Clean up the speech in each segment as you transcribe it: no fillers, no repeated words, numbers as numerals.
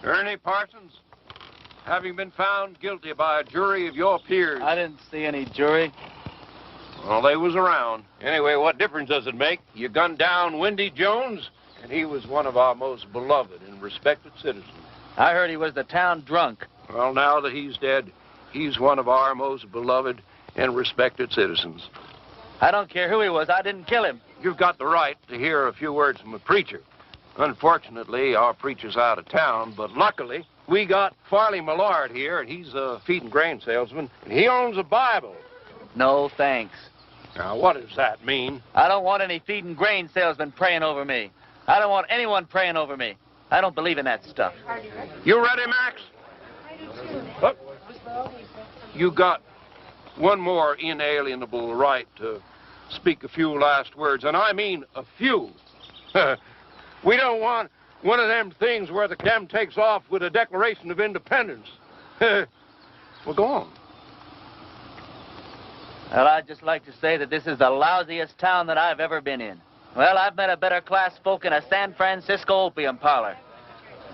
Ernie Parsons, having been found guilty by a jury of your peers. I didn't see any jury. Well, they was around. Anyway, what difference does it make? You gunned down Windy Jones, and he was one of our most beloved and respected citizens. I heard he was the town drunk. Well, now that he's dead, he's one of our most beloved and respected citizens. I don't care who he was. I didn't kill him. You've got the right to hear a few words from a preacher. Unfortunately, our preacher's out of town, but luckily, we got Farley Millard here, and he's a feed and grain salesman, and he owns a Bible. No, thanks. Now, what does that mean? I don't want any feed and grain salesman praying over me. I don't want anyone praying over me. I don't believe in that stuff. You ready, Max? Look, you got one more inalienable right to speak a few last words, and I mean a few. We don't want one of them things where the dem takes off with a Declaration of Independence. Well, go on. Well, I'd just like to say that this is the lousiest town that I've ever been in. Well, I've met a better class folk in a San Francisco opium parlor.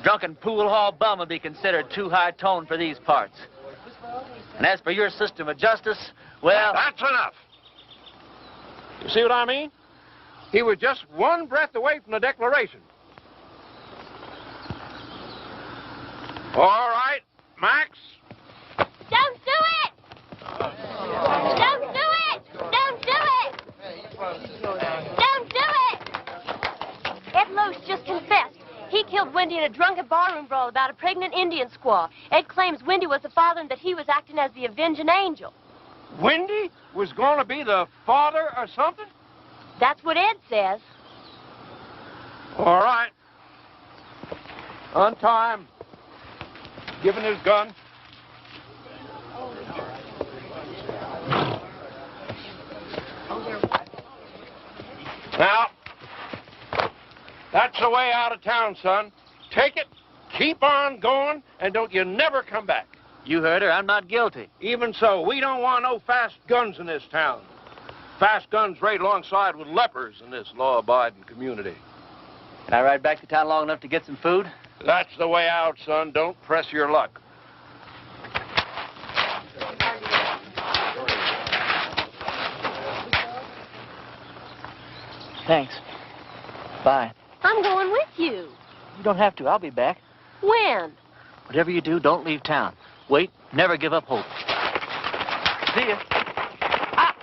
Drunken pool hall bum would be considered too high tone for these parts. And as for your system of justice, well... That's enough. You see what I mean? He was just one breath away from the Declaration. All right, Max. Don't do it! Don't do it! Don't do it! Don't do it! Ed Lowe's just confessed. He killed Wendy in a drunken barroom brawl about a pregnant Indian squaw. Ed claims Wendy was the father and that he was acting as the avenging angel. Wendy was going to be the father or something? That's what Ed says. All right. Untie him. Give him his gun. Now, that's the way out of town, son. Take it, keep on going, and don't you never come back. You heard her. I'm not guilty. Even so, we don't want no fast guns in this town. Fast guns right alongside with lepers in this law-abiding community. Can I ride back to town long enough to get some food? That's the way out, son. Don't press your luck. Thanks. Bye. I'm going with you. You don't have to. I'll be back. When? Whatever you do, don't leave town. Wait. Never give up hope. See ya. Ah!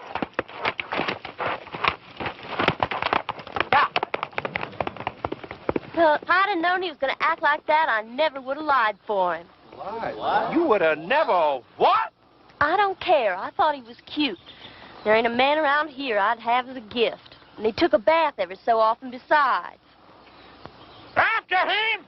Well, if I'd have known he was going to act like that, I never would have lied for him. Lied? What? You would have never... What? I don't care. I thought he was cute. There ain't a man around here I'd have as a gift. And he took a bath every so often besides. After him!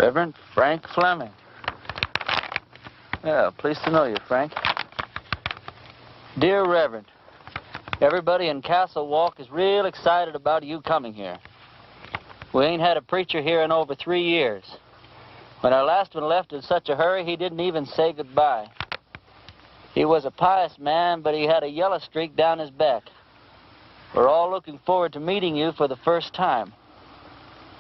Reverend Frank Fleming. Yeah, pleased to know you, Frank. Dear Reverend, everybody in Castle Walk is real excited about you coming here. We ain't had a preacher here in over 3 years. When our last one left in such a hurry, he didn't even say goodbye. He was a pious man, but he had a yellow streak down his back. We're all looking forward to meeting you for the first time.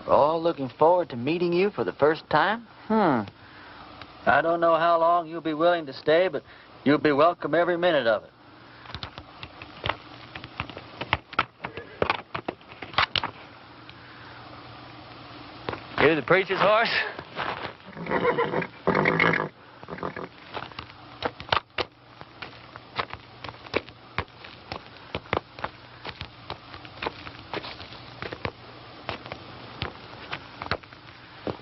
We're all looking forward to meeting you for the first time? I don't know how long you'll be willing to stay, but you'll be welcome every minute of it. You the preacher's horse?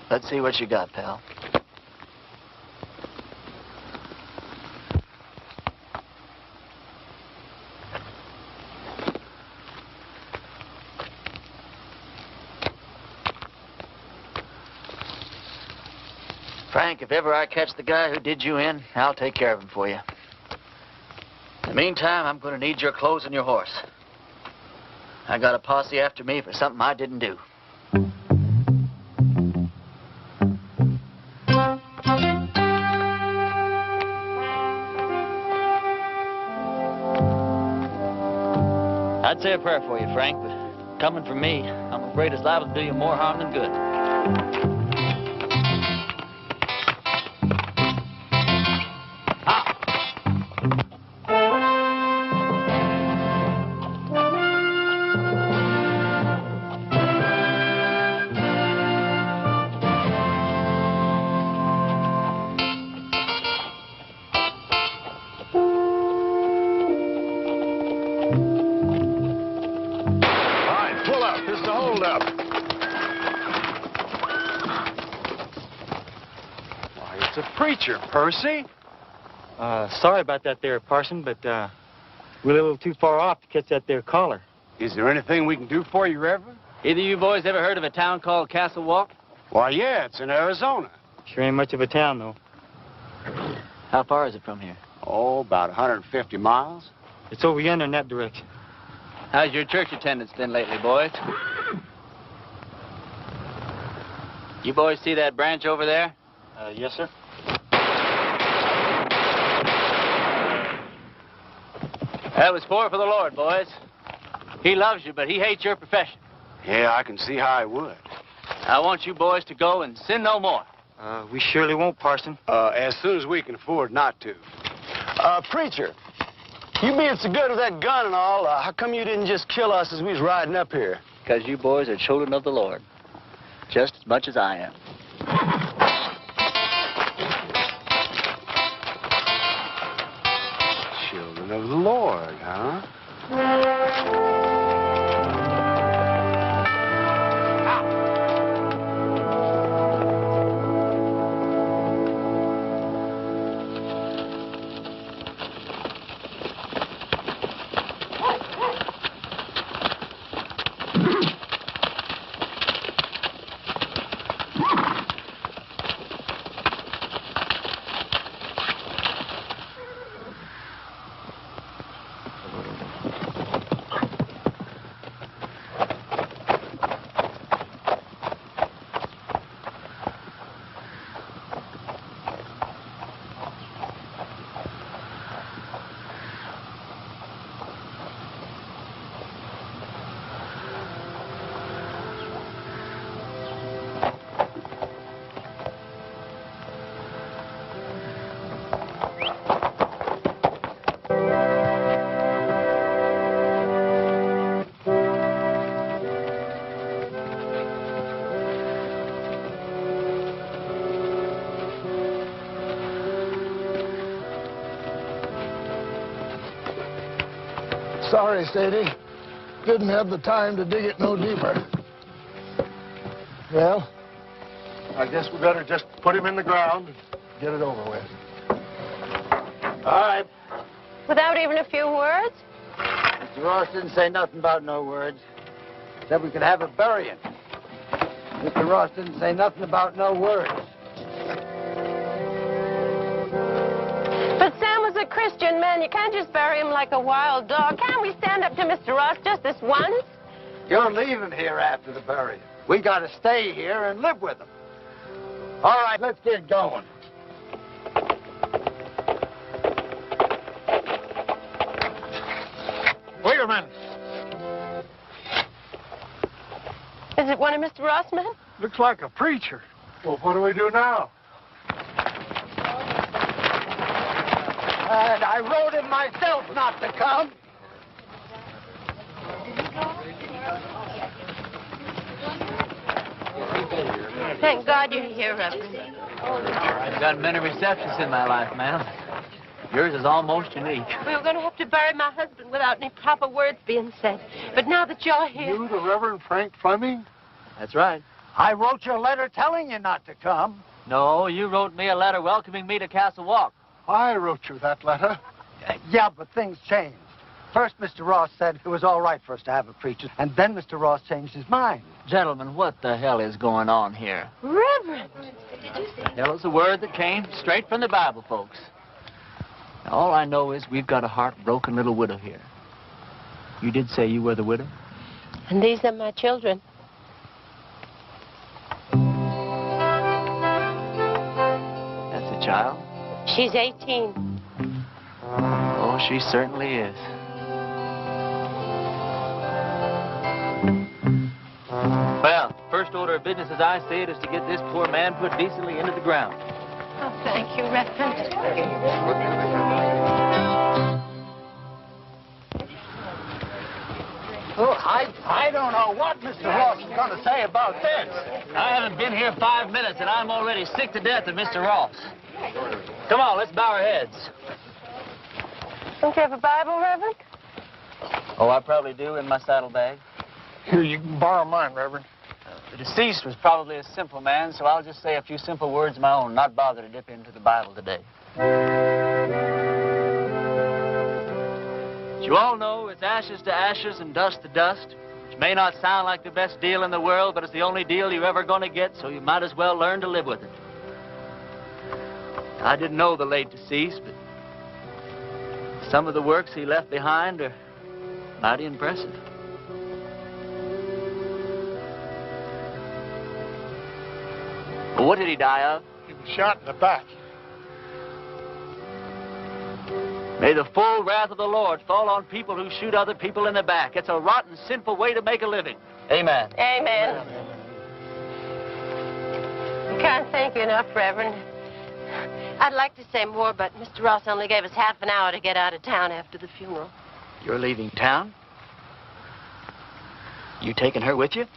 Let's see what you got, pal. Frank, if ever I catch the guy who did you in, I'll take care of him for you. In the meantime, I'm going to need your clothes and your horse. I got a posse after me for something I didn't do. I'd say a prayer for you, Frank, but coming from me, I'm afraid it's liable to do you more harm than good. Percy? Sorry about that there, Parson, but we're a little too far off to catch that there caller. Is there anything we can do for you, Reverend? Either you boys ever heard of a town called Castle Walk? Why, yeah, it's in Arizona. Sure ain't much of a town, though. How far is it from here? Oh, about 150 miles. It's over yonder in that direction. How's your church attendance been lately, boys? You boys see that branch over there? Yes, sir. That was for the Lord, boys. He loves you, but he hates your profession. Yeah, I can see how I would. I want you boys to go and sin no more. We surely won't, Parson. As soon as we can afford not to. Preacher, you being so good with that gun and all, how come you didn't just kill us as we was riding up here? Because you boys are children of the Lord, just as much as I am. Children of the Lord, huh? Sorry, Sadie. Didn't have the time to dig it no deeper. Well, I guess we better just put him in the ground and get it over with. All right. Without even a few words? Mr. Ross didn't say nothing about no words. Said we could have a burying. Mr. Mr. Ross didn't say nothing about no words. But Sam was a Christian man. You can't just bury him like a wild dog. Can't we stand up to Mr. Ross just this once? You're leaving here after the burial. We got to stay here and live with him. All right, let's get going. Wait a minute. Is it one of Mr. Ross' men? Looks like a preacher. Well, what do we do now? And I wrote him myself not to come. Thank God you're here, Reverend. I've got many receptions in my life, ma'am. Yours is almost unique. We were going to have to bury my husband without any proper words being said. But now that you're here... You, the Reverend Frank Fleming? That's right. I wrote you a letter telling you not to come. No, you wrote me a letter welcoming me to Castle Walk. I wrote you that letter. Yeah, but things changed. First, Mr. Ross said it was all right for us to have a preacher, and then Mr. Ross changed his mind. Gentlemen, what the hell is going on here? Reverend! Hell is a word that came straight from the Bible, folks. Now, all I know is we've got a heartbroken little widow here. You did say you were the widow? And these are my children. That's a child? She's 18. Oh, she certainly is. Well, first order of business as I see it is to get this poor man put decently into the ground. Oh, thank you, Reverend. Oh, I don't know what Mr. Ross is going to say about this. I haven't been here 5 minutes, and I'm already sick to death of Mr. Ross. Come on, let's bow our heads. Don't you have a Bible, Reverend? Oh, I probably do in my saddlebag. Here, you can borrow mine, Reverend. The deceased was probably a simple man, so I'll just say a few simple words of my own, not bother to dip into the Bible today. As you all know, it's ashes to ashes and dust to dust, which may not sound like the best deal in the world, but it's the only deal you're ever going to get, so you might as well learn to live with it. I didn't know the late deceased, but some of the works he left behind are mighty impressive. Well, what did he die of? He was shot in the back. May the full wrath of the Lord fall on people who shoot other people in the back. It's a rotten, sinful way to make a living. Amen. Amen. You can't thank you enough, Reverend. I'd like to say more, but Mr. Ross only gave us half an hour to get out of town after the funeral. You're leaving town? You taking her with you?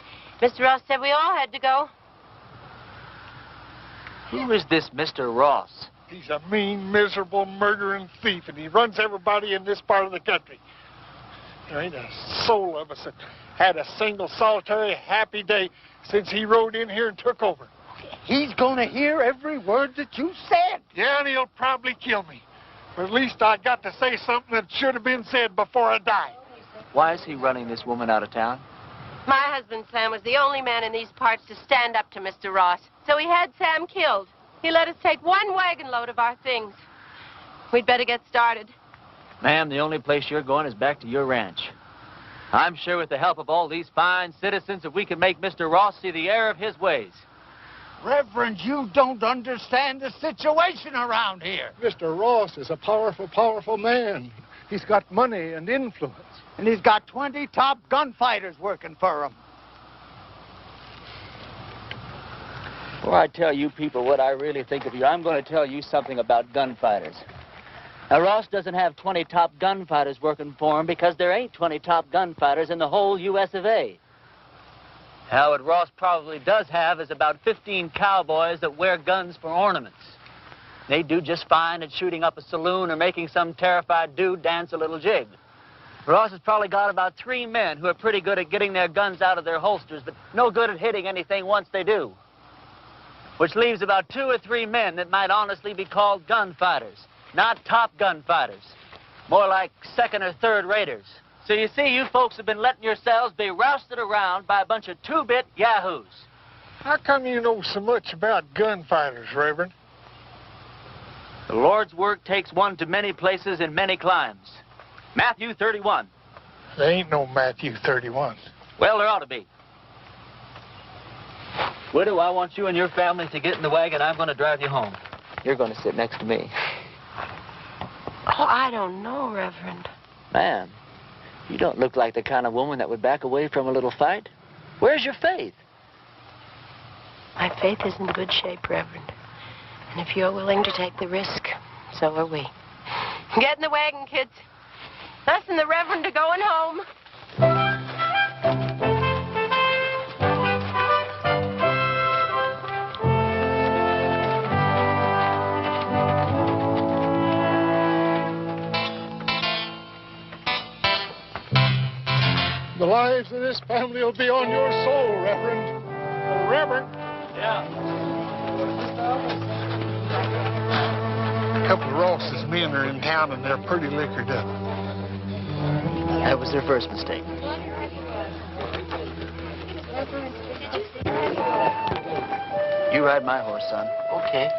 Mr. Ross said we all had to go. Who is this Mr. Ross? He's a mean, miserable, murdering thief, and he runs everybody in this part of the country. There ain't a soul of us that had a single, solitary, happy day since he rode in here and took over. He's going to hear every word that you said. Yeah, and he'll probably kill me. But at least I got to say something that should have been said before I die. Why is he running this woman out of town? My husband, Sam, was the only man in these parts to stand up to Mr. Ross. So he had Sam killed. He let us take one wagon load of our things. We'd better get started. Ma'am, the only place you're going is back to your ranch. I'm sure with the help of all these fine citizens, if we can make Mr. Ross see the error of his ways. Reverend, you don't understand the situation around here. Mr. Ross is a powerful, powerful man. He's got money and influence. And he's got 20 top gunfighters working for him. Before I tell you people what I really think of you, I'm going to tell you something about gunfighters. Now, Ross doesn't have 20 top gunfighters working for him because there ain't 20 top gunfighters in the whole U.S. of A. Now, what Ross probably does have is about 15 cowboys that wear guns for ornaments. They do just fine at shooting up a saloon or making some terrified dude dance a little jig. Ross has probably got about 3 men who are pretty good at getting their guns out of their holsters, but no good at hitting anything once they do. Which leaves about 2 or 3 men that might honestly be called gunfighters. Not top gunfighters. More like second or third raters. So you see, you folks have been letting yourselves be rousted around by a bunch of 2-bit yahoos. How come you know so much about gunfighters, Reverend? The Lord's work takes one to many places in many climes. Matthew 31. There ain't no Matthew 31. Well, there ought to be. Widow, I want you and your family to get in the wagon. I'm going to drive you home. You're going to sit next to me. Oh, I don't know, Reverend. Man, you don't look like the kind of woman that would back away from a little fight. Where's your faith? My faith is in good shape, Reverend. And if you're willing to take the risk, so are we. Get in the wagon, kids. Us and the Reverend are going home. The lives of this family will be on your soul, Reverend. Oh, Reverend. Yeah. A couple of Ross's men are in town, and they're pretty liquored up. That was their first mistake. You ride my horse, son. Okay.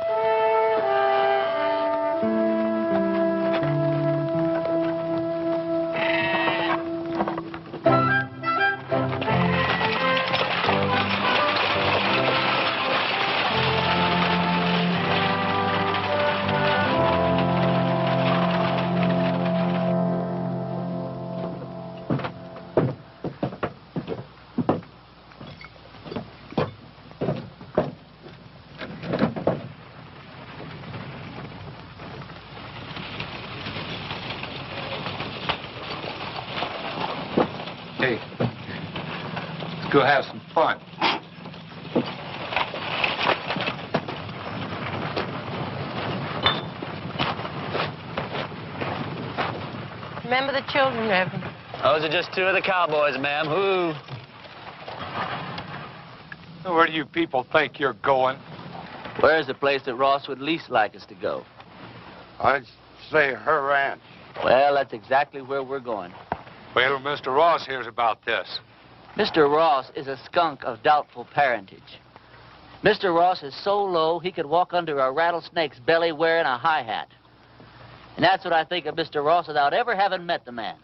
Hey, let's go have some fun. Remember the children, Reverend. Those are just two of the cowboys, ma'am. Who? Where do you people think you're going? Where's the place that Ross would least like us to go? I'd say her ranch. Well, that's exactly where we're going. Wait till Mr. Ross hears about this. Mr. Ross is a skunk of doubtful parentage. Mr. Ross is so low he could walk under a rattlesnake's belly wearing a high hat. And that's what I think of Mr. Ross without ever having met the man.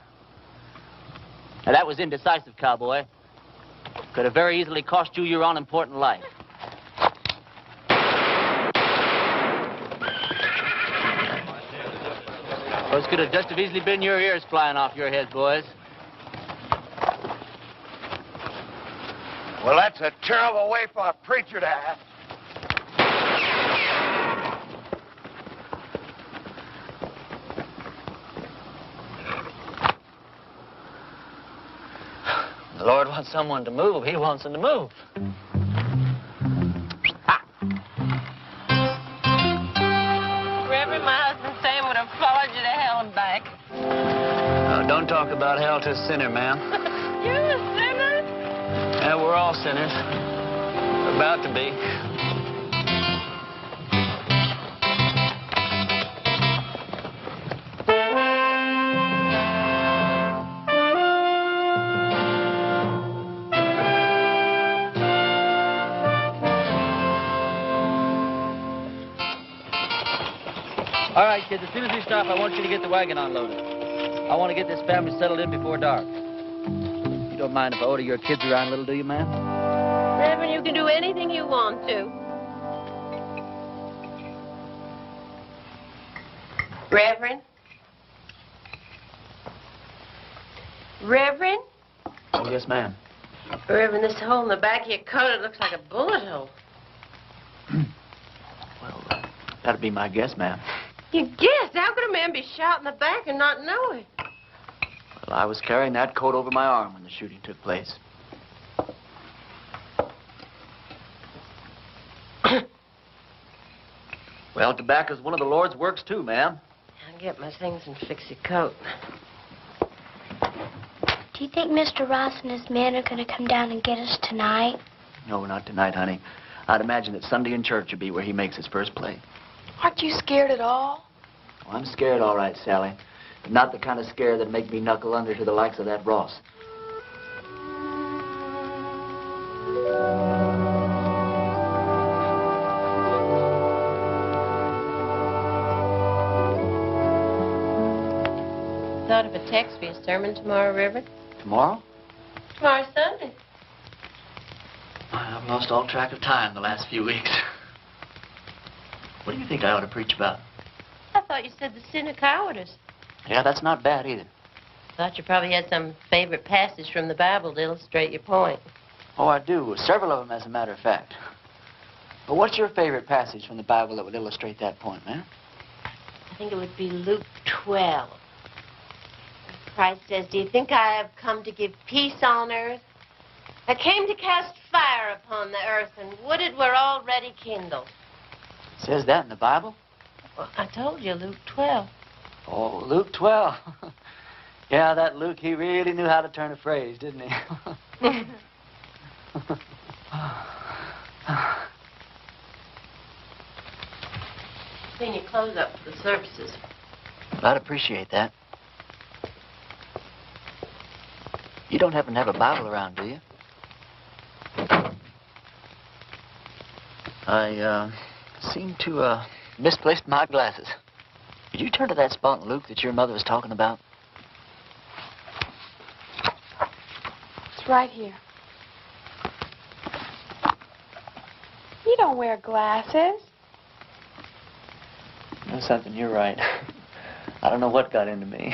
Now, that was indecisive, cowboy. Could have very easily cost you your unimportant life. Those could have just as easily been your ears flying off your heads, boys. Well, that's a terrible way for a preacher to act. The Lord wants someone to move. He wants them to move. Reverend, my husband Sam would have followed you to hell and back. Don't talk about hell to a sinner, ma'am. You a sinner? Yeah, we're all sinners. We're about to be. All right, kids, as soon as we stop, I want you to get the wagon unloaded. I want to get this family settled in before dark. You don't mind if I order your kids around a little, do you, ma'am? Reverend, you can do anything you want to. Reverend? Reverend? Oh, yes, ma'am. Reverend, this hole in the back of your coat, it looks like a bullet hole. Well, that'd be my guess, ma'am. You guessed? How could a man be shot in the back and not know it? Well, I was carrying that coat over my arm when the shooting took place. Well, tobacco's one of the Lord's works, too, ma'am. I'll get my things and fix your coat. Do you think Mr. Ross and his men are going to come down and get us tonight? No, not tonight, honey. I'd imagine that Sunday in church would be where he makes his first play. Aren't you scared at all? Well, I'm scared, all right, Sally. But not the kind of scare that'd make me knuckle under to the likes of that Ross. thought of a text for your sermon tomorrow, Reverend? Tomorrow? Tomorrow's Sunday. I've lost all track of time the last few weeks. What do you think I ought to preach about? I thought you said the sin of cowardice. Yeah, that's not bad either. Thought you probably had some favorite passage from the Bible to illustrate your point. Oh, I do. Several of them, as a matter of fact. But what's your favorite passage from the Bible that would illustrate that point, man? I think it would be Luke 12. Christ says, "Do you think I have come to give peace on earth? I came to cast fire upon the earth, and would it were already kindled." It says that in the Bible? Well, I told you, Luke 12. Oh, Luke 12. Yeah, that Luke, he really knew how to turn a phrase, didn't he? Clean your clothes up for the services. I'd appreciate that. You don't happen to have a Bible around, do you? I seem to misplaced my glasses. Could you turn to that spot in Luke that your mother was talking about? It's right here. You don't wear glasses. You know something, you're right. I don't know what got into me.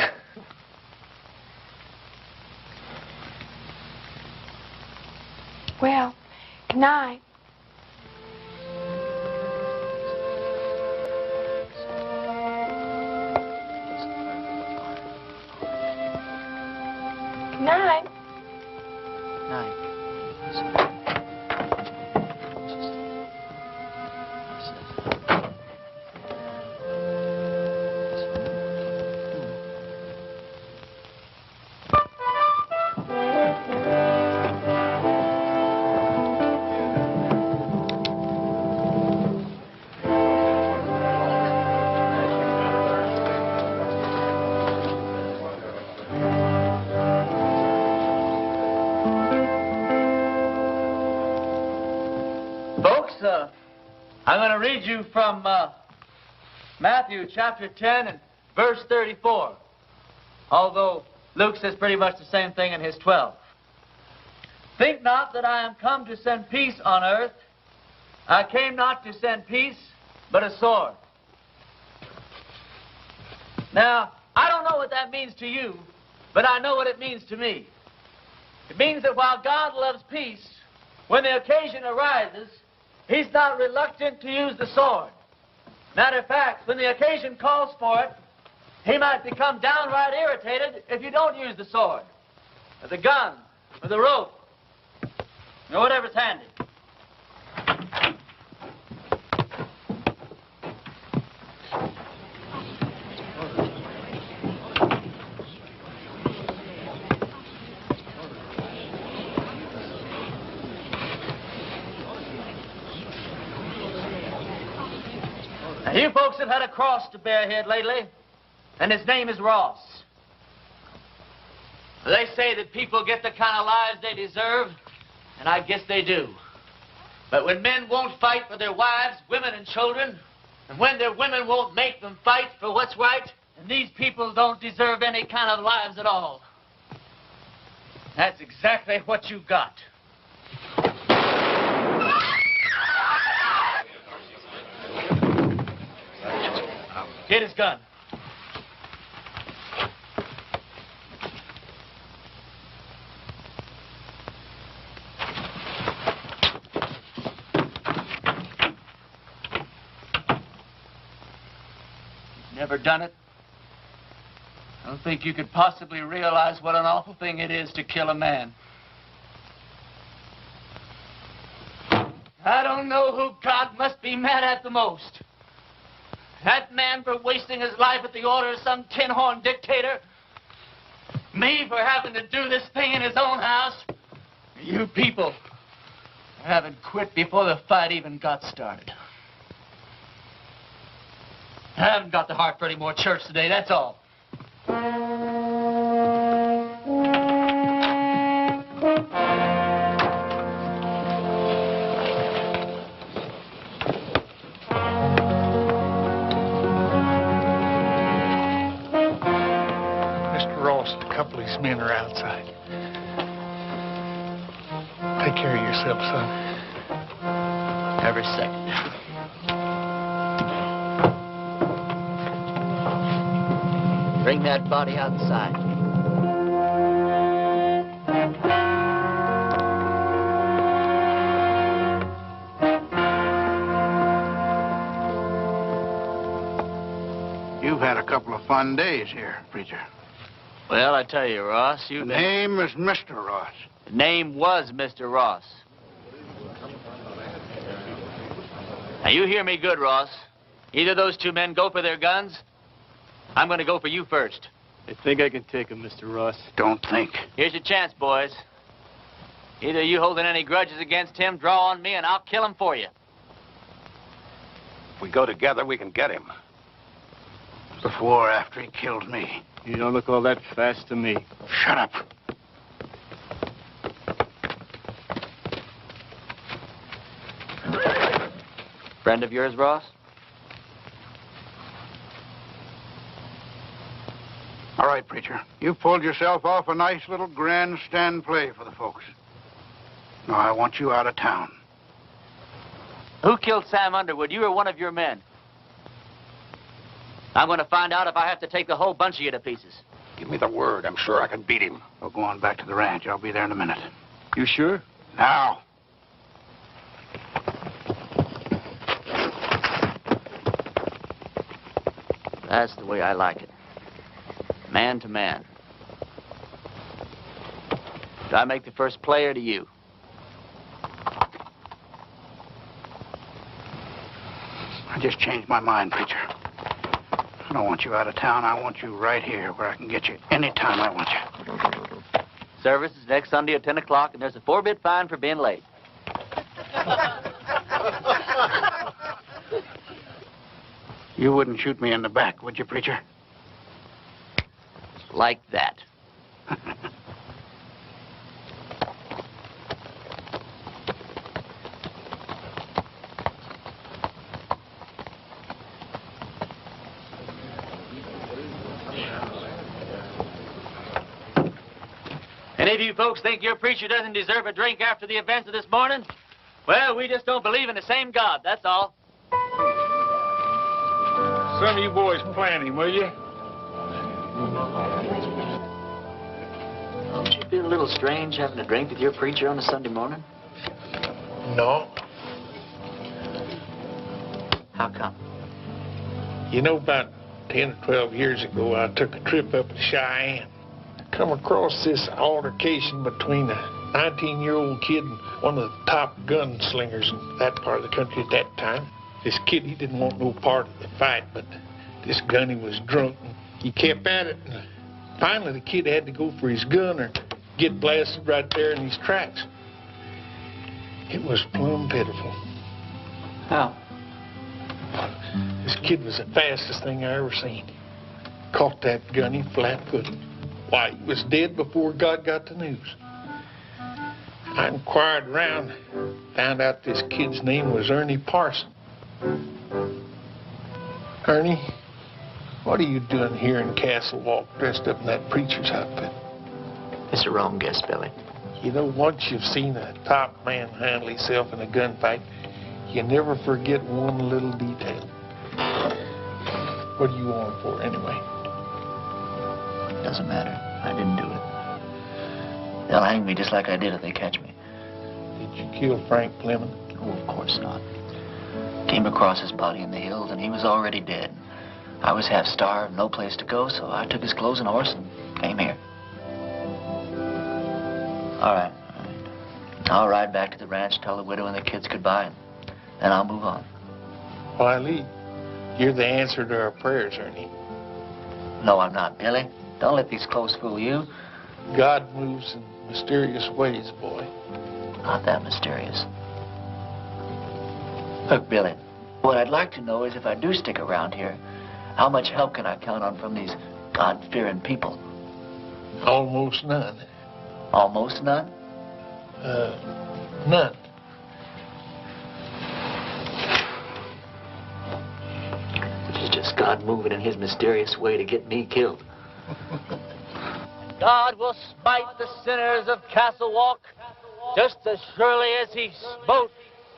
Well, good night. Good night. Night. I'm going to read you from Matthew chapter 10 and verse 34. Although Luke says pretty much the same thing in his 12. Think not that I am come to send peace on earth. I came not to send peace, but a sword. Now, I don't know what that means to you, but I know what it means to me. It means that while God loves peace, when the occasion arises, He's not reluctant to use the sword. Matter of fact, when the occasion calls for it, He might become downright irritated if you don't use the sword, or the gun, or the rope, or whatever's handy. Now, you folks have had a cross to bear here lately, and his name is Ross. They say that people get the kind of lives they deserve, and I guess they do. But when men won't fight for their wives, women, and children, and when their women won't make them fight for what's right, then these people don't deserve any kind of lives at all. That's exactly what you got. Get his gun. You've never done it? I don't think you could possibly realize what an awful thing it is to kill a man. I don't know who God must be mad at the most. That man for wasting his life at the order of some tin-horn dictator. Me for having to do this thing in his own house. You people for having quit before the fight even got started. I haven't got the heart for any more church today, that's all. couple of his men are outside. Take care of yourself, son. Every second. Bring that body outside. You've had a couple of fun days here, preacher. Well, I tell you, Ross, The name is Mr. Ross. The name was Mr. Ross. Now, you hear me good, Ross. Either those two men go for their guns, I'm going to go for you first. I think I can take him, Mr. Ross. Don't think. Here's your chance, boys. Either you holding any grudges against him, draw on me, and I'll kill him for you. If we go together, we can get him. Before or after he killed me. You don't look all that fast to me. Shut up. Friend of yours, Ross? All right, preacher. You pulled yourself off a nice little grandstand play for the folks. Now, I want you out of town. Who killed Sam Underwood, you or one of your men? I'm going to find out if I have to take the whole bunch of you to pieces. Give me the word. I'm sure I can beat him. We'll go on back to the ranch. I'll be there in a minute. You sure? Now. That's the way I like it. Man to man. Do I make the first play or do you? I just changed my mind, preacher. I don't want you out of town. I want you right here where I can get you anytime I want you. Service is next Sunday at 10 o'clock, and there's a 4-bit fine for being late. You wouldn't shoot me in the back, would you, preacher? Like that. Any of you folks think your preacher doesn't deserve a drink after the events of this morning? Well, we just don't believe in the same God, that's all. Some of you boys plan him, will you? Don't you feel a little strange having a drink with your preacher on a Sunday morning? No. How come? You know, about 10 or 12 years ago, I took a trip up to Cheyenne. Come across this altercation between a 19-year-old kid and one of the top gunslingers in that part of the country at that time. This kid, he didn't want no part of the fight, but this gunny was drunk. And he kept at it, and finally the kid had to go for his gun or get blasted right there in his tracks. It was plumb pitiful. How? This kid was the fastest thing I ever seen. Caught that gunny flat-footed. Why, he was dead before God got the news. I inquired around, found out this kid's name was Ernie Parson. Ernie, what are you doing here in Castle Walk dressed up in that preacher's outfit? It's a wrong guess, Billy. You know, once you've seen a top man handle himself in a gunfight, you never forget one little detail. What do you want him for, anyway? Doesn't matter. I didn't do it. They'll hang me just like I did if they catch me. Did you kill Frank Fleming? Oh, of course not. Came across his body in the hills, and he was already dead. I was half starved, no place to go, so I took his clothes and horse and came here. All right. I'll ride back to the ranch, tell the widow and the kids goodbye, and then I'll move on. Why, Lee, you're the answer to our prayers, Ernie. No, I'm not, Billy. Don't let these clothes fool you. God moves in mysterious ways, boy. Not that mysterious. Look, Billy, what I'd like to know is if I do stick around here, how much help can I count on from these God-fearing people? Almost none. Almost none? None. Which is just God moving in his mysterious way to get me killed. God will smite the sinners of Castle Walk just as surely as he smote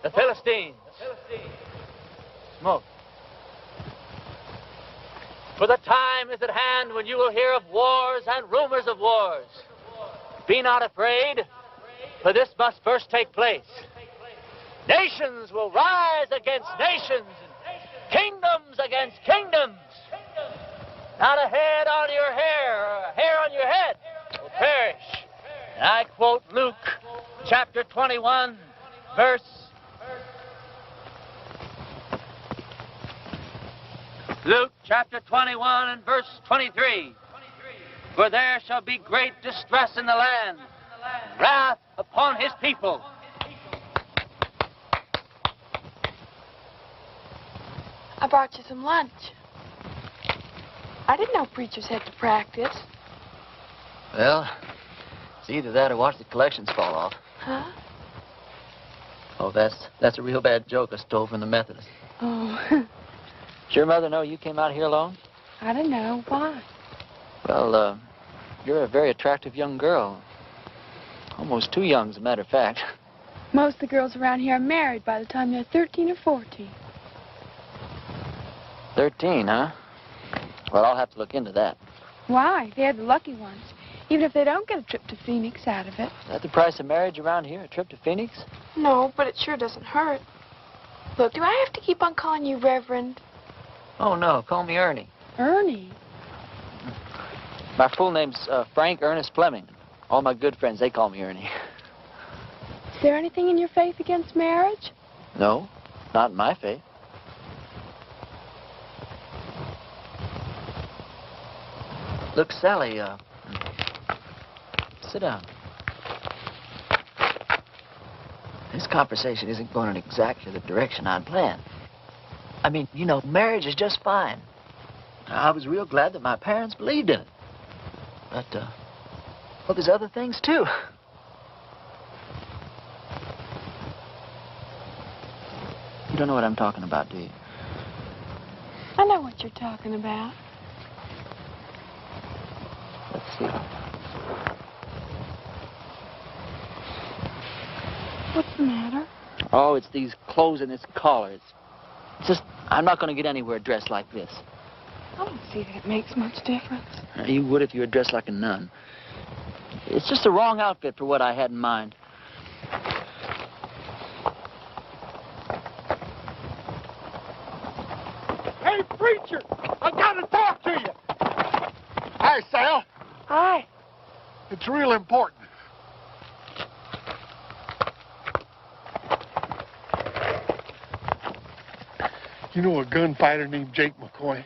the Philistines. Smote. For the time is at hand when you will hear of wars and rumors of wars. Be not afraid, for this must first take place. Nations will rise against nations, and kingdoms against kingdoms. Not a head on your hair, or a hair on your head will perish. And I quote Luke chapter 21, verse... Luke chapter 21 and verse 23. For there shall be great distress in the land, wrath upon his people. I brought you some lunch. I didn't know preachers had to practice. Well, it's either that or watch the collections fall off. Huh? Oh, that's a real bad joke I stole from the Methodists. Oh. Does your mother know you came out here alone? I don't know. Why? Well, you're a very attractive young girl. Almost too young, as a matter of fact. Most of the girls around here are married by the time they're 13 or 14. 13, huh? Well, I'll have to look into that. Why? They're the lucky ones. Even if they don't get a trip to Phoenix out of it. Is that the price of marriage around here, a trip to Phoenix? No, but it sure doesn't hurt. Look, do I have to keep on calling you Reverend? Oh, no. Call me Ernie. Ernie? My full name's Frank Ernest Fleming. All my good friends, they call me Ernie. Is there anything in your faith against marriage? No, not in my faith. Look, Sally, sit down. This conversation isn't going in exactly the direction I'd planned. I mean, you know, marriage is just fine. I was real glad that my parents believed in it. But, well, there's other things, too. You don't know what I'm talking about, do you? I know what you're talking about. Let's see. What's the matter? Oh, it's these clothes and this collar. It's just, I'm not going to get anywhere dressed like this. I don't see that it makes much difference. You would if you were dressed like a nun. It's just the wrong outfit for what I had in mind. Hey, preacher, I got to talk to you. Hi, Sal. Hi. It's real important. You know a gunfighter named Jake McCoy?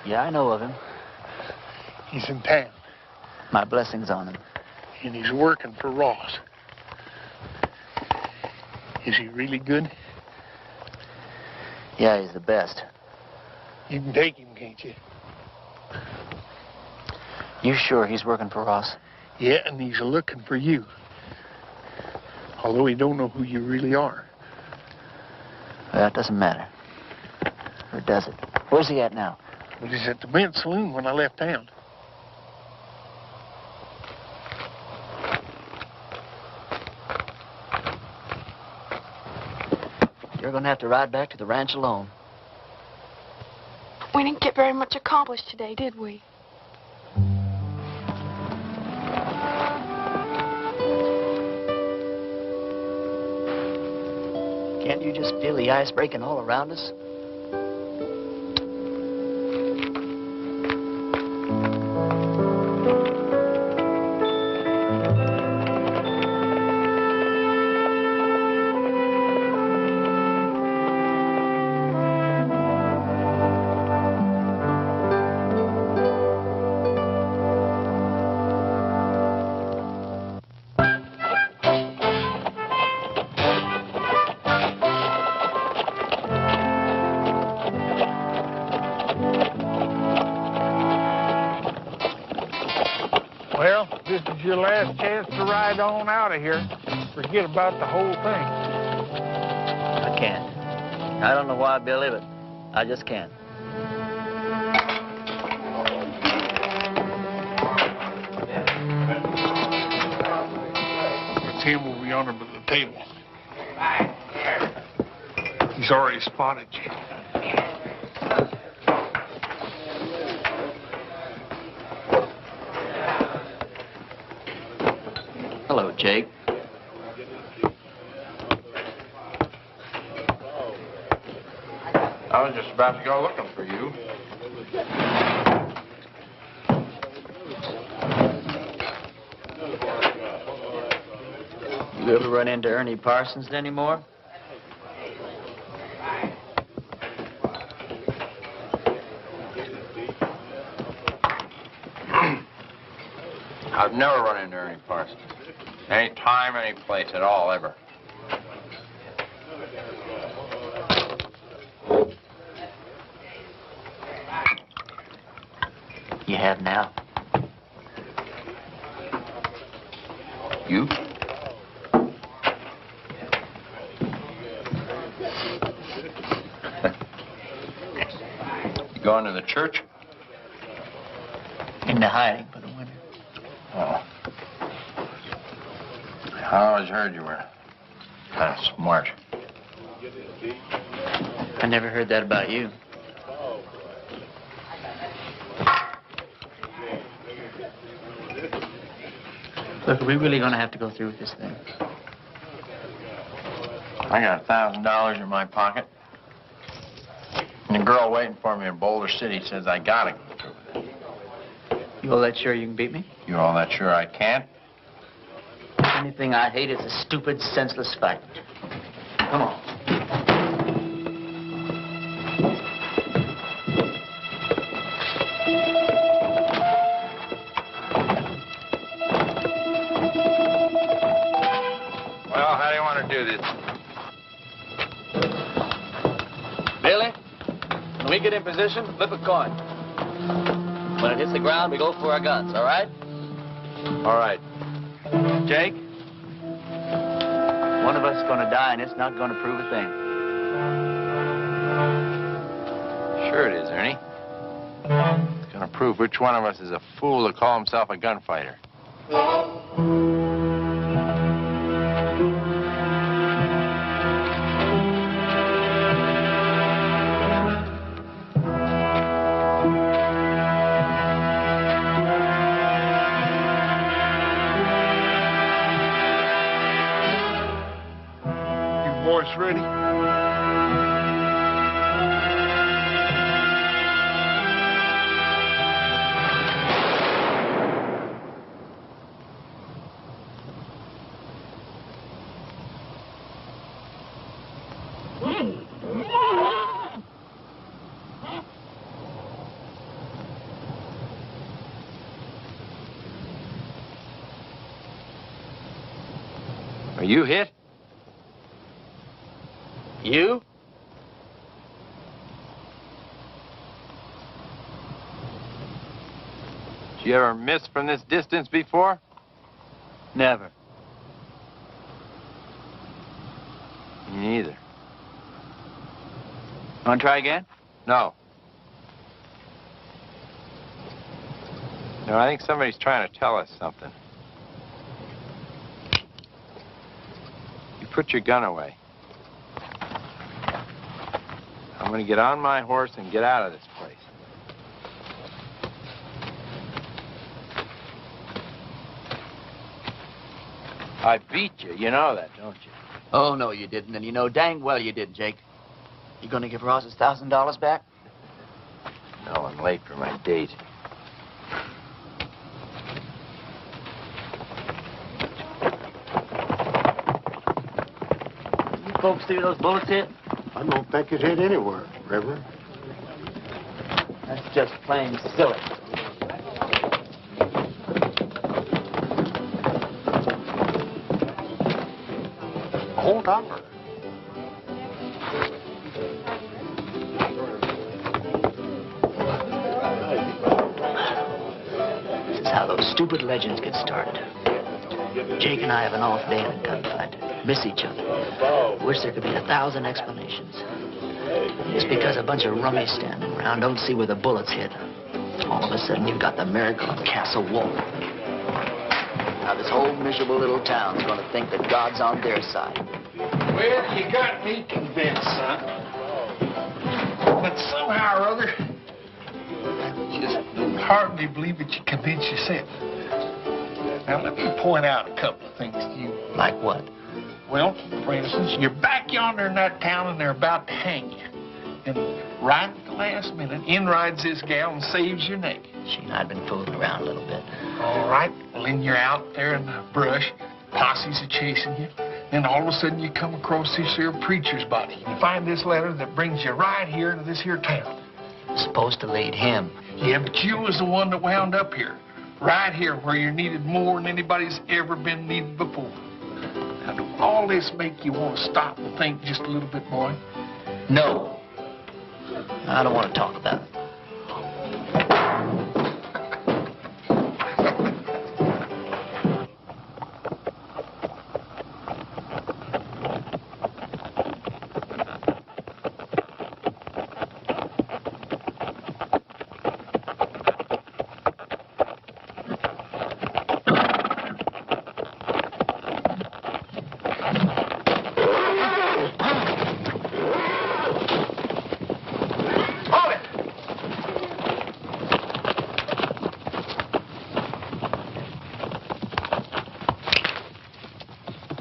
Yeah, I know of him. He's in town. My blessings on him. And he's working for Ross. Is he really good? Yeah, he's the best. You can take him, can't you? You sure he's working for Ross? Yeah, and he's looking for you. Although he don't know who you really are. Well, it doesn't matter. Or does it? Where's he at now? Well, he's at the men's saloon when I left town. You're going to have to ride back to the ranch alone. We didn't get very much accomplished today, did we? Can't you just feel the ice breaking all around us? Well, this is your last chance to ride on out of here. Forget about the whole thing. I can't. I don't know why, Billy, but I just can't. on him at the table. He's already spotted you. Hello, Jake. I was just about to go looking for you. You ever run into Ernie Parsons anymore? I've never run into Ernie Parsons. Any time, any place at all, ever. You have now. You? You going to the church? Into hiding for the winter. Oh. I always heard you were kind of smart. I never heard that about you. Look, are we really going to have to go through with this thing? I got $1,000 in my pocket. And the girl waiting for me in Boulder City says I gotta go through with it. You all that sure you can beat me? You all that sure I can't? Anything I hate is a stupid, senseless fight. Come on. Well, how do you want to do this? Billy, when we get in position, flip a coin. When it hits the ground, we go for our guns, all right? All right. Jake, one of us is going to die, and it's not going to prove a thing. Sure it is, Ernie. It's going to prove which one of us is a fool to call himself a gunfighter. Boys ready? Are you hit? You? Did you ever miss from this distance before? Never. Me neither. Want to try again? No. No, I think somebody's trying to tell us something. You put your gun away. I'm going to get on my horse and get out of this place. I beat you. You know that, don't you? Oh, no, you didn't, and you know dang well you did, Jake. You going to give Ross his $1,000 back? No, I'm late for my date. You folks see those bullets hit? I don't think it hit anywhere, Reverend. That's just plain silly. Hold on. This is how those stupid legends get started. Jake and I have an off day in a gunfight. Miss each other. Wish there could be 1,000 explanations. Just because a bunch of rummies standing around don't see where the bullets hit. All of a sudden, you've got the miracle of Castle Wolf. Now, this whole miserable little town's gonna think that God's on their side. Well, you got me convinced, son. But somehow or other, I just hardly believe that you convinced yourself. Now, let me point out a couple of things to you. Like what? Well, for instance, you're back yonder in that town and they're about to hang you. And right at the last minute, in rides this gal and saves your neck. She and I'd been fooling around a little bit. All right. Well, then you're out there in the brush. Posses are chasing you. Then all of a sudden you come across this here preacher's body. You find this letter that brings you right here to this here town. Supposed to lead him. Yeah, but you was the one that wound up here. Right here where you're needed more than anybody's ever been needed before. Now, do all this make you want to stop and think just a little bit, boy? No. I don't want to talk about it.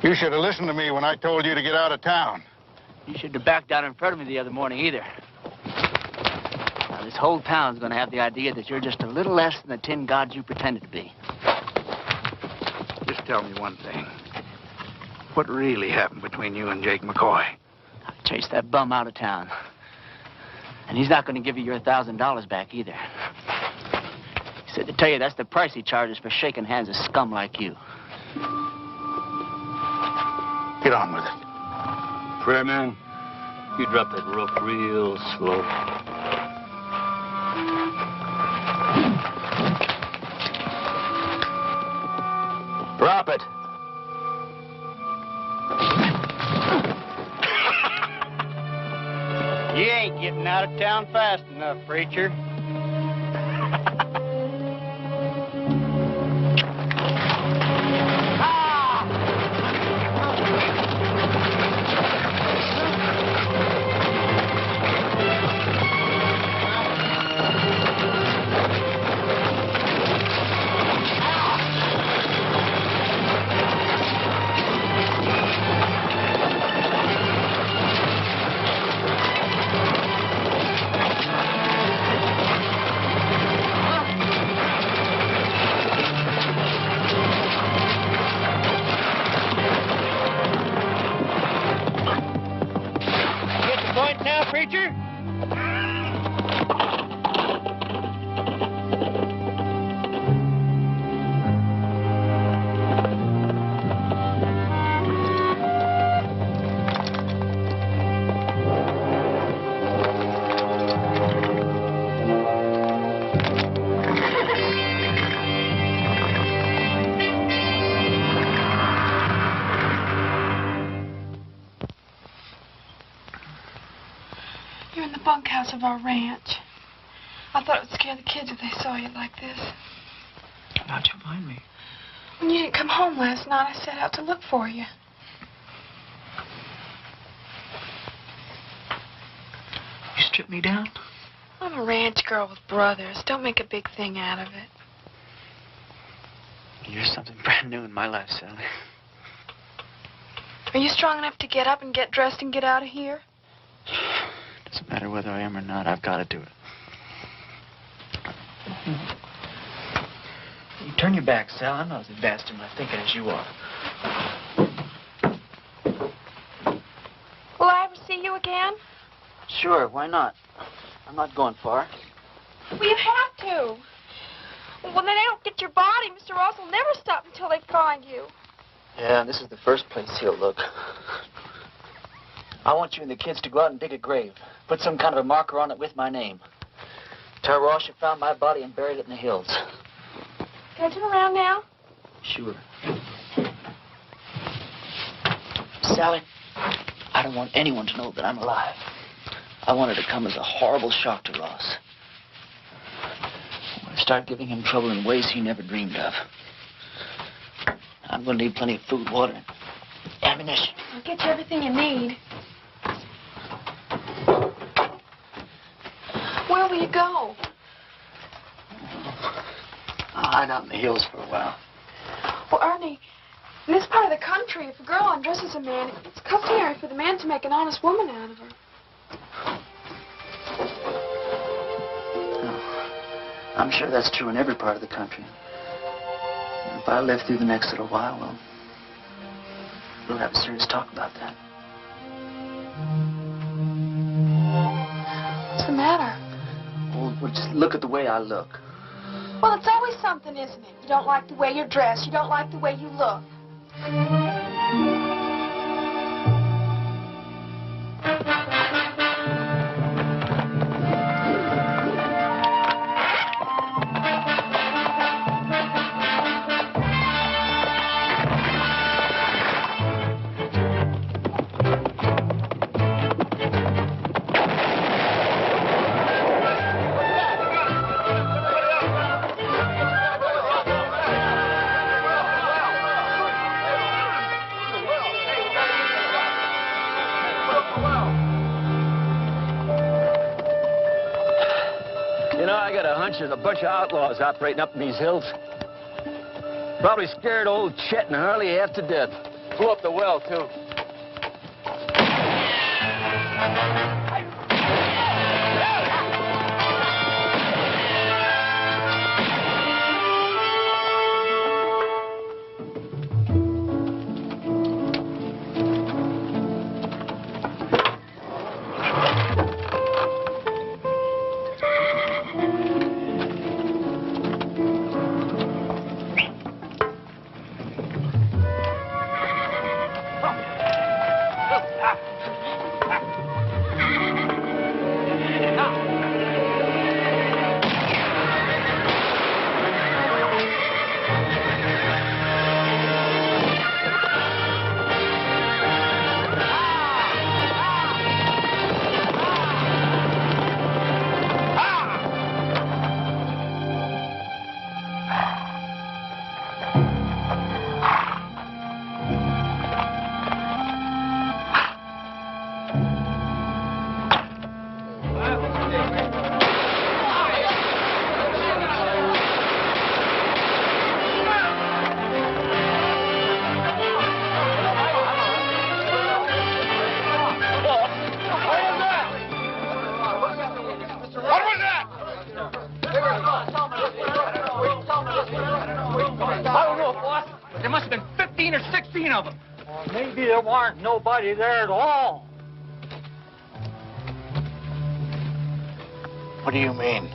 You should have listened to me when I told you to get out of town. You shouldn't have backed down in front of me the other morning either. Now, this whole town's gonna have the idea that you're just a little less than the tin god you pretended to be. Just tell me one thing. What really happened between you and Jake McCoy? I chased that bum out of town. And he's not gonna give you your $1,000 back either. He said to tell you that's the price he charges for shaking hands with scum like you. Get on with it. Prayer man, you drop that rope real slow. Drop it. You ain't getting out of town fast enough, preacher. Bunkhouse of our ranch. I thought it would scare the kids if they saw you like this. How'd you find me? When you didn't come home last night, I set out to look for you. You stripped me down? I'm a ranch girl with brothers. Don't make a big thing out of it. You're something brand new in my life, Sally. Are you strong enough to get up and get dressed and get out of here? Doesn't matter whether I am or not, I've got to do it. You turn your back, Sal. I'm not as advanced in my thinking as you are. Will I ever see you again? Sure, why not? I'm not going far. Well, you have to. When they don't get your body, Mr. Ross will never stop until they find you. Yeah, and this is the first place he'll look. I want you and the kids to go out and dig a grave. Put some kind of a marker on it with my name. Tell Ross you found my body and buried it in the hills. Can I turn around now? Sure. Sally, I don't want anyone to know that I'm alive. I want it to come as a horrible shock to Ross. I want to start giving him trouble in ways he never dreamed of. I'm going to need plenty of food, water, and ammunition. I'll get you everything you need. Where will you go? I'll hide out in the hills for a while. Well, Ernie, in this part of the country, if a girl undresses a man, it's customary for the man to make an honest woman out of her. I'm sure that's true in every part of the country. If I live through the next little while, well, we'll have a serious talk about that. What's the matter? Well, just look at the way I look. Well, it's always something, isn't it? You don't like the way you're dressed. You don't like the way you look. There's a bunch of outlaws operating up in these hills. Probably scared old Chet and Harley half to death. Blew up the well, too. Maybe there weren't nobody there at all. What do you mean?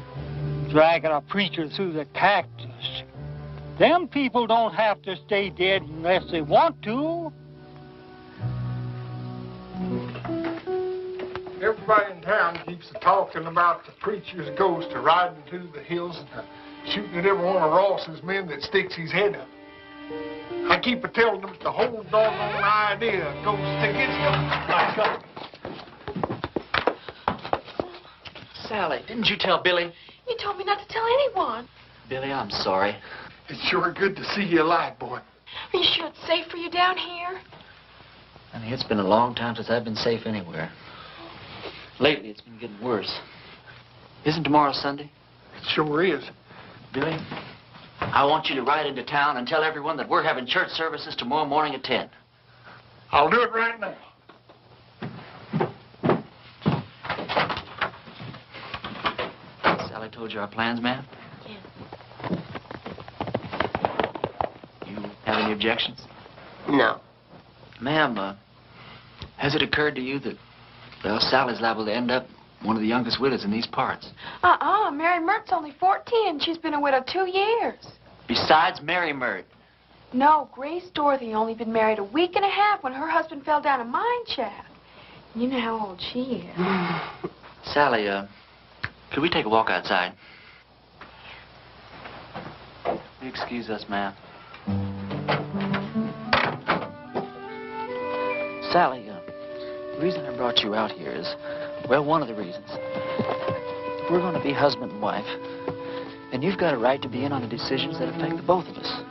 Dragging a preacher through the cactus. Them people don't have to stay dead unless they want to. Everybody in town keeps talking about the preacher's ghost riding through the hills and shooting at every one of Ross's men that sticks his head up. I keep telling them the whole doggone idea goes against them. Sally, didn't you tell Billy? You told me not to tell anyone. Billy, I'm sorry. It's sure good to see you alive, boy. Are you sure it's safe for you down here? Honey, it's been a long time since I've been safe anywhere. Lately, it's been getting worse. Isn't tomorrow Sunday? It sure is. Billy, I want you to ride into town and tell everyone that we're having church services tomorrow morning at 10. I'll do it right now. Sally told you our plans, ma'am? Yes. You have any objections? No. Ma'am, has it occurred to you that, well, Sally's liable to end up one of the youngest widows in these parts? Mary Mert's only 14 and she's been a widow 2 years. Besides Mary Mert. No, Grace Dorothy only been married a week and a half when her husband fell down a mine shaft. You know how old she is. Sally, could we take a walk outside? Will you excuse us, ma'am? Sally, the reason I brought you out here is, well, one of the reasons. If we're going to be husband and wife, then you've got a right to be in on the decisions that affect the both of us.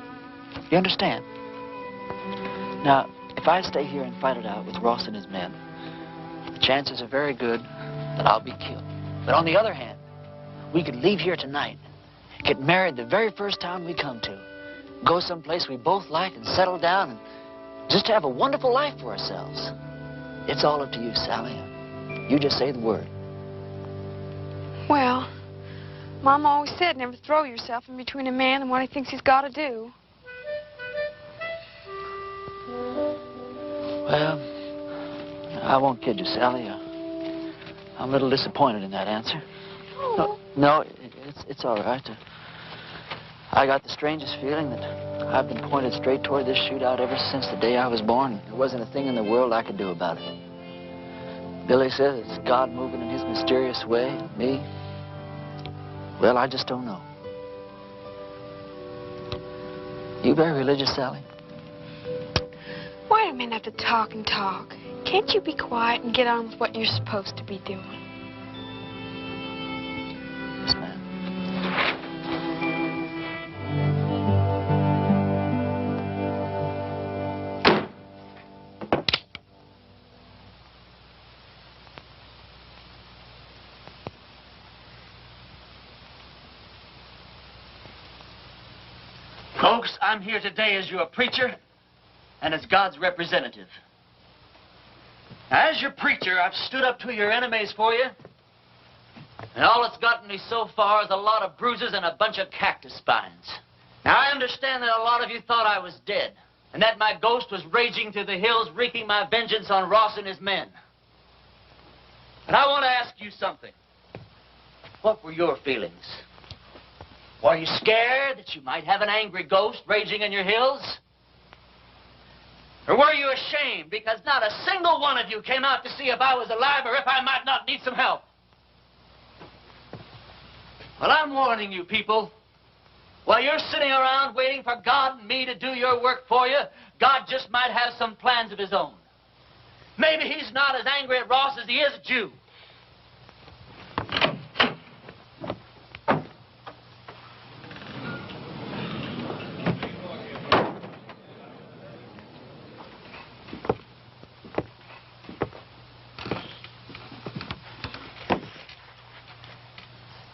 You understand? Now, if I stay here and fight it out with Ross and his men, the chances are very good that I'll be killed. But on the other hand, we could leave here tonight, get married the very first town we come to, go someplace we both like and settle down and just have a wonderful life for ourselves. It's all up to you, Sally. You just say the word. Well, Mama always said never throw yourself in between a man and what he thinks he's got to do. Well, I won't kid you, Sally. I'm a little disappointed in that answer. No, it's all right. I got the strangest feeling that I've been pointed straight toward this shootout ever since the day I was born. There wasn't a thing in the world I could do about it. Billy says it's God moving in his mysterious way. Me? Well, I just don't know. You very religious, Sally? Why do men have to talk and talk? Can't you be quiet and get on with what you're supposed to be doing? Yes, ma'am. Folks, I'm here today as your preacher and as God's representative. Now, as your preacher, I've stood up to your enemies for you, and all it's gotten me so far is a lot of bruises and a bunch of cactus spines. Now, I understand that a lot of you thought I was dead, and that my ghost was raging through the hills, wreaking my vengeance on Ross and his men. And I want to ask you something. What were your feelings? Were you scared that you might have an angry ghost raging in your hills? Or were you ashamed because not a single one of you came out to see if I was alive or if I might not need some help? Well, I'm warning you people. While you're sitting around waiting for God and me to do your work for you, God just might have some plans of his own. Maybe he's not as angry at Ross as he is at you.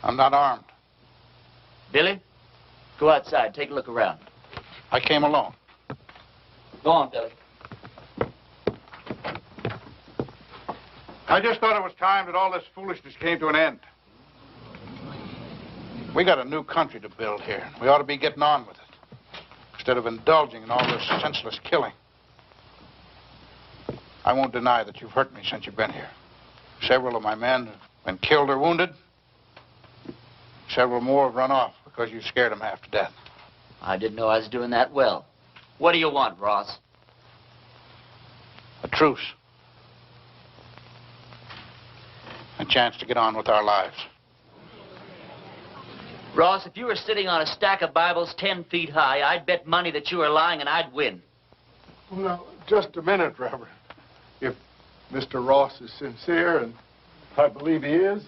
I'm not armed. Billy, go outside. Take a look around. I came alone. Go on, Billy. I just thought it was time that all this foolishness came to an end. We got a new country to build here. We ought to be getting on with it, instead of indulging in all this senseless killing. I won't deny that you've hurt me since you've been here. Several of my men have been killed or wounded. Several more have run off because you scared them half to death. I didn't know I was doing that well. What do you want, Ross? A truce. A chance to get on with our lives. Ross, if you were sitting on a stack of Bibles 10 feet high, I'd bet money that you were lying and I'd win. Well, now, just a minute, Reverend. If Mr. Ross is sincere, and I believe he is,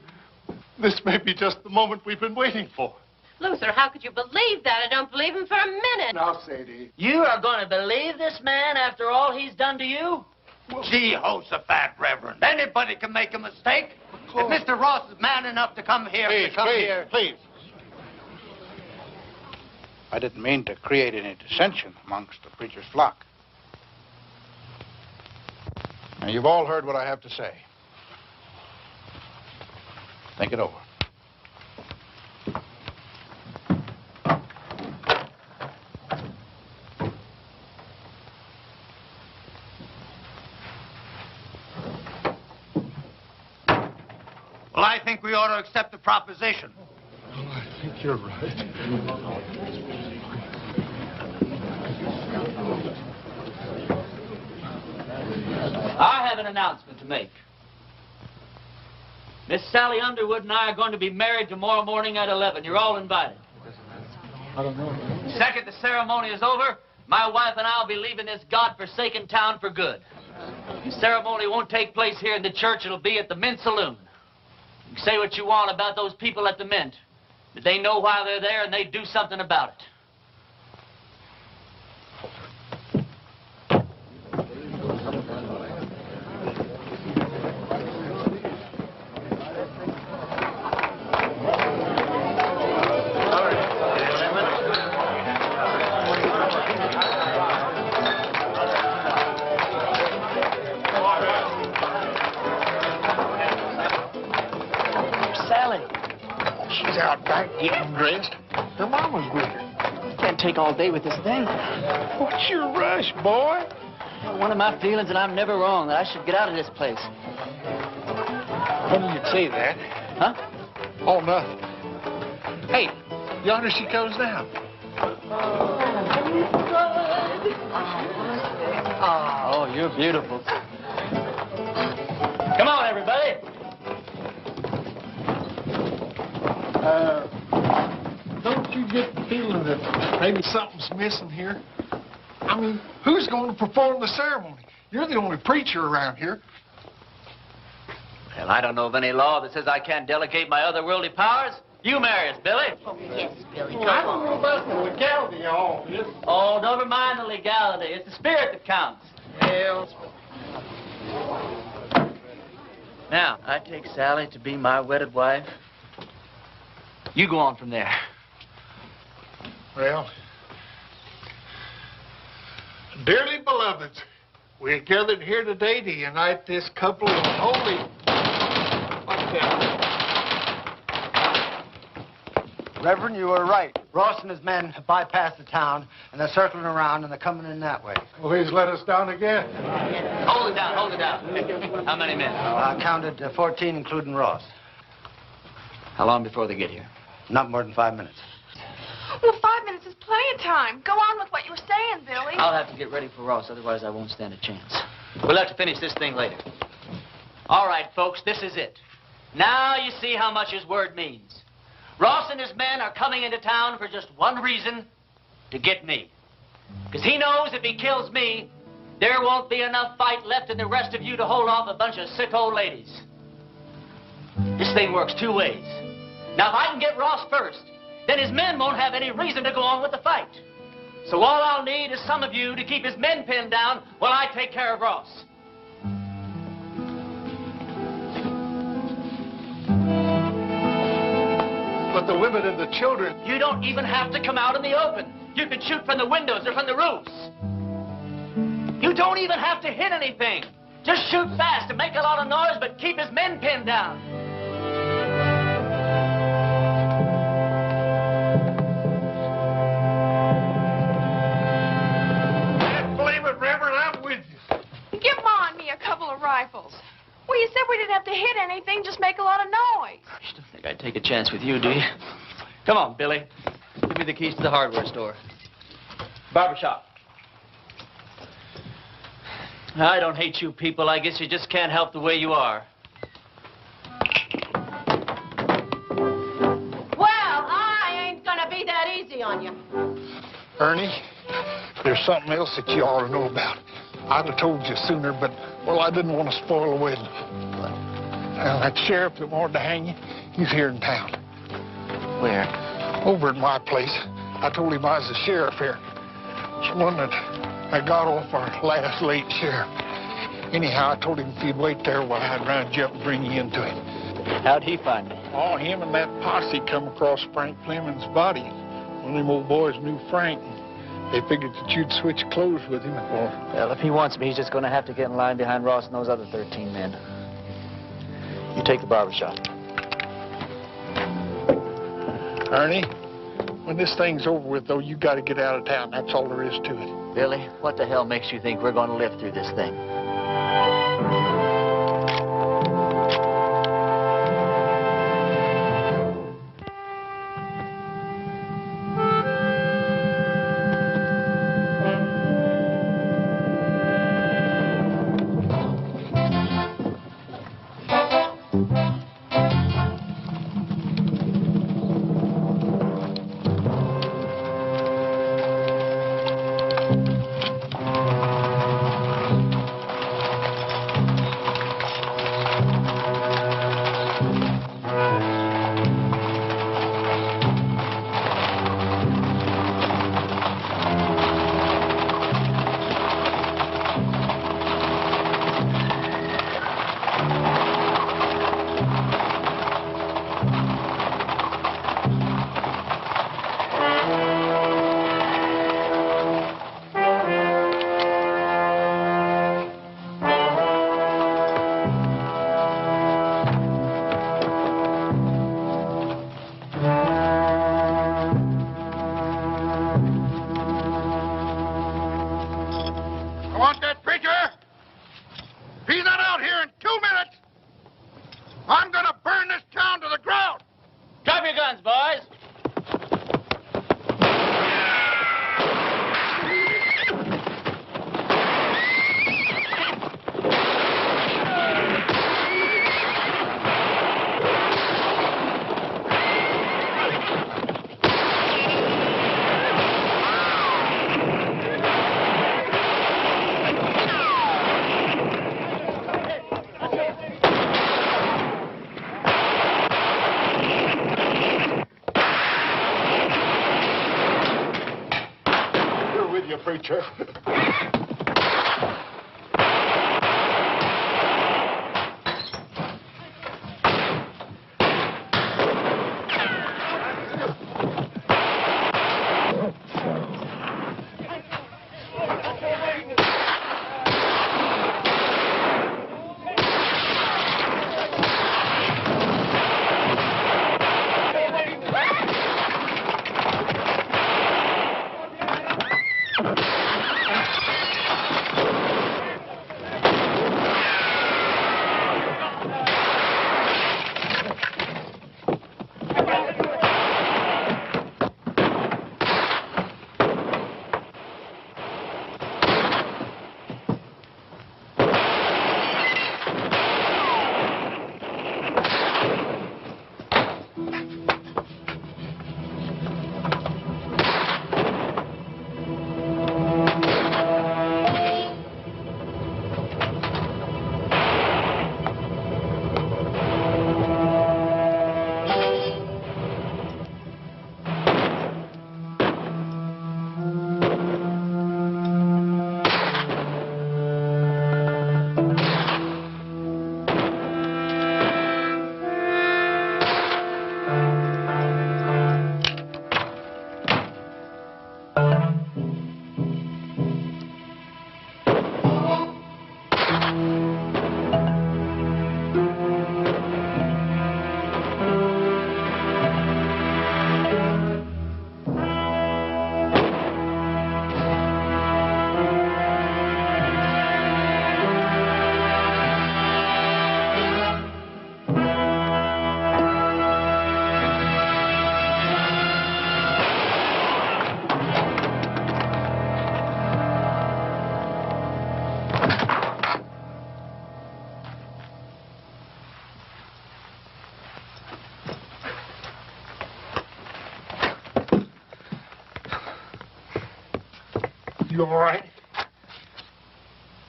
this may be just the moment we've been waiting for. Luther, how could you believe that? I don't believe him for a minute. Now, Sadie. You are going to believe this man after all he's done to you? Jehoshaphat, Reverend. Anybody can make a mistake. If Mr. Ross is man enough to come here, Please. I didn't mean to create any dissension amongst the preacher's flock. Now, you've all heard what I have to say. Think it over. Well, I think we ought to accept the proposition. Well, I think you're right. I have an announcement to make. Miss Sally Underwood and I are going to be married tomorrow morning at 11. You're all invited. I don't know. Second the ceremony is over, my wife and I will be leaving this God-forsaken town for good. The ceremony won't take place here in the church. It'll be at the Mint Saloon. You can say what you want about those people at the Mint, but they know why they're there and they do something about it. getting dressed. Her mama's with her. Can't take all day with this thing. What's your rush, boy? One of my feelings, and I'm never wrong, that I should get out of this place. Funny you'd say that. Huh? Oh, nothing. Hey, yonder she comes down. Oh, you're beautiful. Come on, everybody. Don't you get the feeling that maybe something's missing here? I mean, who's going to perform the ceremony? You're the only preacher around here. Well, I don't know of any law that says I can't delegate my otherworldly powers. You marry us, Billy. Oh, yes, Billy. I don't know about the legality of all this. Oh, never mind the legality. It's the spirit that counts. Well, Now, I take Sally to be my wedded wife. You go on from there. well, dearly beloveds, we are gathered here today to unite this couple in holy... What's that? Reverend, you were right. Ross and his men have bypassed the town, and they're circling around, and they're coming in that way. Well, he's let us down again. Hold it down, hold it down. How many men? I counted 14, including Ross. How long before they get here? Not more than 5 minutes. Well, 5 minutes is plenty of time. Go on with what you were saying, Billy. I'll have to get ready for Ross, otherwise I won't stand a chance. We'll have to finish this thing later. All right, folks, this is it. Now you see how much his word means. Ross and his men are coming into town for just one reason, to get me. Because he knows if he kills me, there won't be enough fight left in the rest of you to hold off a bunch of sick old ladies. This thing works two ways. Now, if I can get Ross first, then his men won't have any reason to go on with the fight. So all I'll need is some of you to keep his men pinned down while I take care of Ross. But the women and the children... You don't even have to come out in the open. You can shoot from the windows or from the roofs. You don't even have to hit anything. Just shoot fast and make a lot of noise, but keep his men pinned down. Can't blame it, Reverend. I'm with you. Give Ma and me a couple of rifles. Well, you said we didn't have to hit anything, just make a lot of noise. You don't think I'd take a chance with you, do you? Come on, Billy. Give me the keys to the hardware store. Barbershop. I don't hate you people. I guess you just can't help the way you are. Well, I ain't gonna be that easy on you. Ernie, there's something else that you ought to know about. I'd have told you sooner, but, well, I didn't want to spoil the wedding. That sheriff that wanted to hang you, he's here in town. Where? Over at my place. I told him I was the sheriff here. It's the one that I got off our last late sheriff. Anyhow, I told him if you'd wait there while I'd round you up and bring you into him. How'd he find me? Oh, him and that posse come across Frank Fleming's body. One of them old boys knew Frank. They figured that you'd switch clothes with him. Well, if he wants me, he's just going to have to get in line behind Ross and those other 13 men. You take the barbershop. Ernie, when this thing's over with, though, you got to get out of town. That's all there is to it. Billy, what the hell makes you think we're going to live through this thing? with you, preacher. You all right?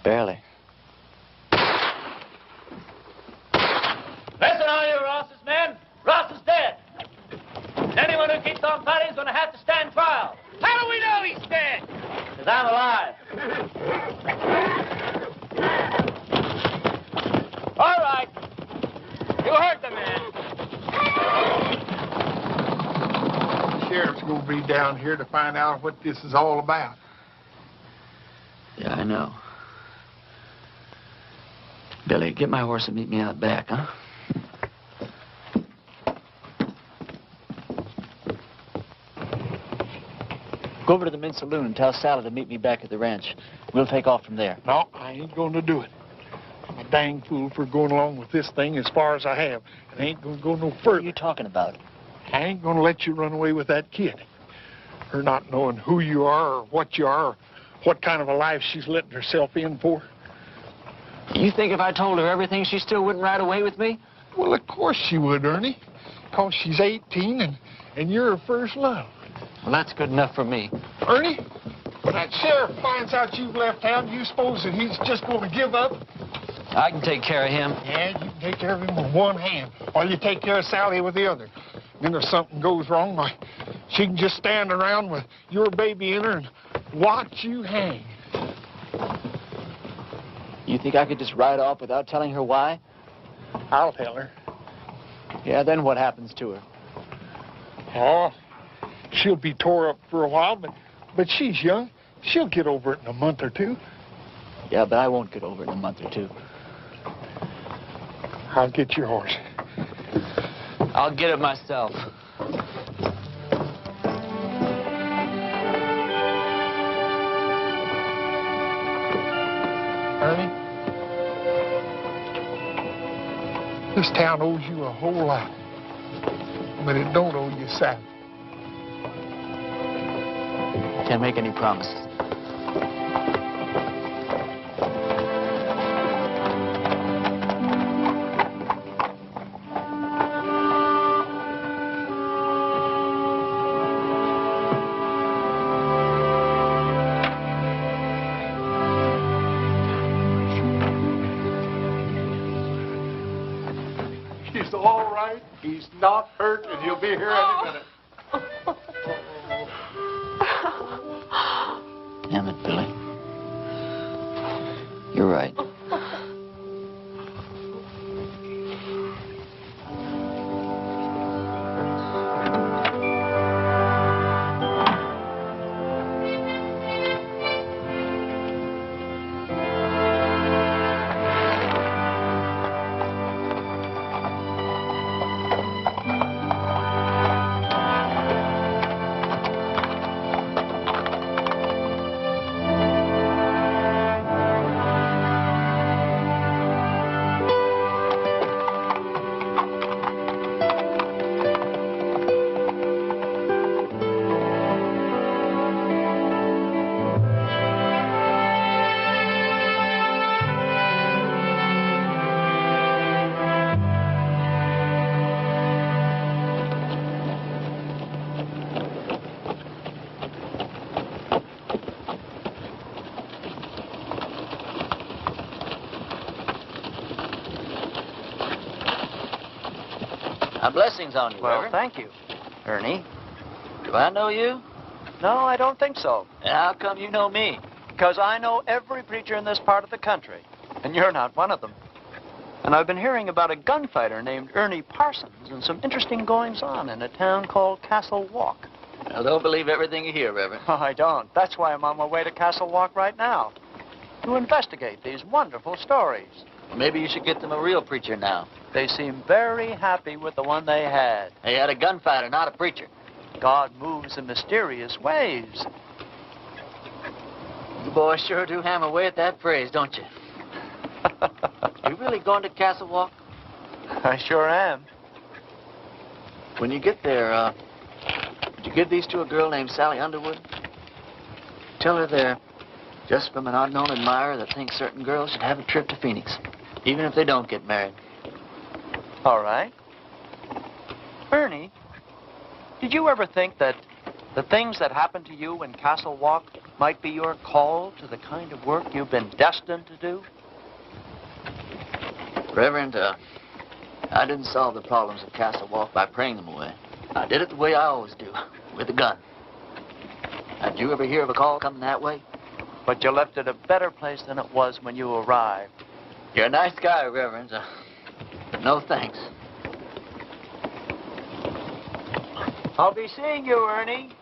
Barely. Listen, all you Ross's men. Ross is dead. Anyone who keeps on fighting is going to have to stand trial. How do we know he's dead? Because I'm alive. All right. You heard the man. The sheriff's going to be down here to find out what this is all about. Yeah, I know. Billy, get my horse and meet me out back, huh? Go over to the men's saloon and tell Sally to meet me back at the ranch. We'll take off from there. No, I ain't going to do it. I'm a dang fool for going along with this thing as far as I have. And I ain't going to go no further. What are you talking about? I ain't going to let you run away with that kid. Her not knowing who you are or what you are or what kind of a life she's letting herself in for. You think if I told her everything, she still wouldn't ride away with me? Well, of course she would, Ernie. Because she's 18 and you're her first love. Well, that's good enough for me. Ernie, when that sheriff finds out you've left town, you suppose that he's just going to give up? I can take care of him. Yeah, you can take care of him with one hand, while you take care of Sally with the other. Then if something goes wrong, why, she can just stand around with your baby in her and watch you hang. You think I could just ride off without telling her why? I'll tell her. Yeah, then what happens to her? Oh, she'll be tore up for a while, but she's young. She'll get over it in a month or two. Yeah, but I won't get over it in a month or two. I'll get your horse. I'll get it myself. Ernie, this town owes you a whole lot, but it don't owe you Sally. Can't make any promises. He's all right. He's not hurt, and he'll be here any minute. Blessings on you, Well, Reverend. thank you, Ernie. Do I know you? No, I don't think so. How come you know me? Because I know every preacher in this part of the country, and you're not one of them. And I've been hearing about a gunfighter named Ernie Parsons and some interesting goings-on in a town called Castle Walk. Well, don't believe everything you hear, Reverend. Oh, I don't. That's why I'm on my way to Castle Walk right now, to investigate these wonderful stories. Well, maybe you should get them a real preacher now. They seem very happy with the one they had. They had a gunfighter, not a preacher. God moves in mysterious ways. You boys sure do hammer away at that phrase, don't you? You really going to Castle Walk? I sure am. When you get there, would you give these to a girl named Sally Underwood? Tell her they're just from an unknown admirer that thinks certain girls should have a trip to Phoenix, even if they don't get married. All right. Ernie, did you ever think that the things that happened to you in Castle Walk might be your call to the kind of work you've been destined to do? Reverend, I didn't solve the problems of Castle Walk by praying them away. I did it the way I always do, with a gun. Did you ever hear of a call coming that way? But you left it a better place than it was when you arrived. You're a nice guy, Reverend. No thanks. I'll be seeing you, Ernie.